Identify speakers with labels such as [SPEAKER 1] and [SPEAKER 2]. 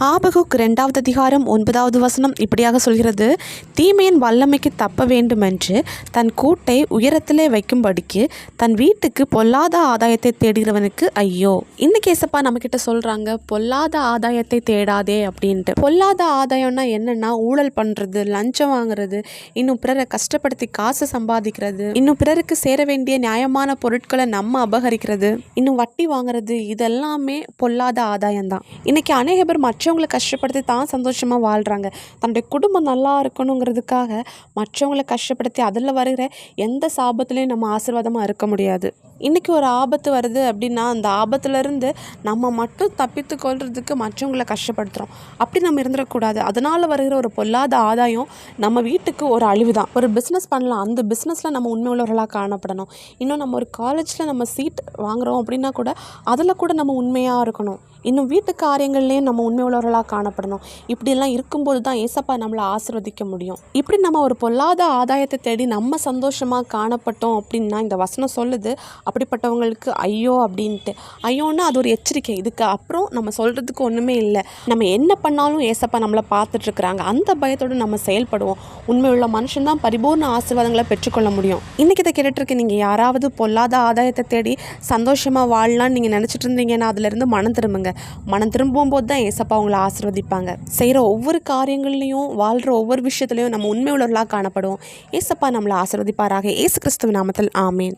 [SPEAKER 1] ஆபகுக் 2வது அதிகாரம் 9வது வசனம் இப்படியாக சொல்கிறது, தீமையின் வல்லமைக்கு தப்ப வேண்டுமென்று தன் கூட்டை உயரத்திலே வைக்கும்படிக்கு தன் வீட்டுக்கு பொல்லாத ஆதாயத்தை தேடுகிறவனுக்கு ஐயோ. இன்னைக்கு ஏசப்பா நம்மக்கிட்ட சொல்கிறாங்க, பொல்லாத ஆதாயத்தை தேடாதே அப்படின்ட்டு. பொல்லாத ஆதாயம்னா என்னென்னா, ஊழல் பண்ணுறது, லஞ்சம் வாங்குறது, இன்னும் பிறரை கஷ்டப்படுத்தி காசு சம்பாதிக்கிறது, இன்னும் பிறருக்கு சேர வேண்டிய நியாயமான பொருட்களை நம்ம அபகரிக்கிறது, இன்னும் வட்டி வாங்குறது, இதெல்லாமே பொல்லாத ஆதாயம்தான். இன்னைக்கு அநேக பேர் மற்றவங்களை கஷ்டப்படுத்தி தான் சந்தோஷமாக வாழ்கிறாங்க. தன்னுடைய குடும்பம் நல்லா இருக்கணுங்கிறதுக்காக மற்றவங்களை கஷ்டப்படுத்தி அதில் வருகிற எந்த சாபத்துலேயும் நம்ம ஆசீர்வாதமாக இருக்க முடியாது. இன்றைக்கி ஒரு ஆபத்து வருது அப்படின்னா, அந்த ஆபத்துலேருந்து நம்ம மட்டும் தப்பித்து கொள்றதுக்கு மற்றவங்களை கஷ்டப்படுத்துகிறோம். அப்படி நம்ம இருந்துடக்கூடாது. அதனால் வருகிற ஒரு பொல்லாத ஆதாயம் நம்ம வீட்டுக்கு ஒரு அழிவு தான். ஒரு பிஸ்னஸ் பண்ணலாம், அந்த பிஸ்னஸில் நம்ம உண்மை உள்ளவர்களாக காணப்படணும். இன்னும் நம்ம ஒரு காலேஜில் நம்ம சீட் வாங்குகிறோம் அப்படின்னா கூட அதில் கூட நம்ம உண்மையாக இருக்கணும். இன்னும் வீட்டு காரியங்கள்லேயும் நம்ம உண்மை உள்ளவர்களாக காணப்படணும். இப்படியெல்லாம் இருக்கும்போது தான் ஏசப்பா நம்மளை ஆசீர்வதிக்க முடியும். இப்படி நம்ம ஒரு பொல்லாத ஆதாயத்தை தேடி நம்ம சந்தோஷமாக காணப்பட்டோம் அப்படின்னா இந்த வசனம் சொல்லுது, அப்படிப்பட்டவங்களுக்கு ஐயோ அப்படின்ட்டு. ஐயோன்னா அது ஒரு எச்சரிக்கை. இதுக்கு அப்புறம் நம்ம சொல்கிறதுக்கு ஒன்றுமே இல்லை. நம்ம என்ன பண்ணாலும் ஏசப்பா நம்மளை பார்த்துட்ருக்குறாங்க. அந்த பயத்தோடு நம்ம செயல்படுவோம். உண்மை உள்ள மனுஷன்தான் பரிபூர்ண ஆசீர்வாதங்களை பெற்றுக்கொள்ள முடியும். இன்றைக்கி இதை கேட்டுட்ருக்கு, நீங்கள் யாராவது பொல்லாத ஆதாயத்தை தேடி சந்தோஷமாக வாழலான்னு நீங்கள் நினச்சிட்டு இருந்தீங்கன்னா அதிலேருந்து மனம் திரும்புங்க. மனம் திரும்பும்போது தான் ஏசப்பா அவங்களை ஆசீர்வதிப்பாங்க. செய்கிற ஒவ்வொரு காரியங்கள்லையும், வாழ்கிற ஒவ்வொரு விஷயத்துலையும் நம்ம உண்மை உள்ளவர்களாக காணப்படுவோம். ஏசப்பா நம்மளை ஆசீர்வதிப்பாராக. இயேசு கிறிஸ்துவின் நாமத்தில் ஆமேன்.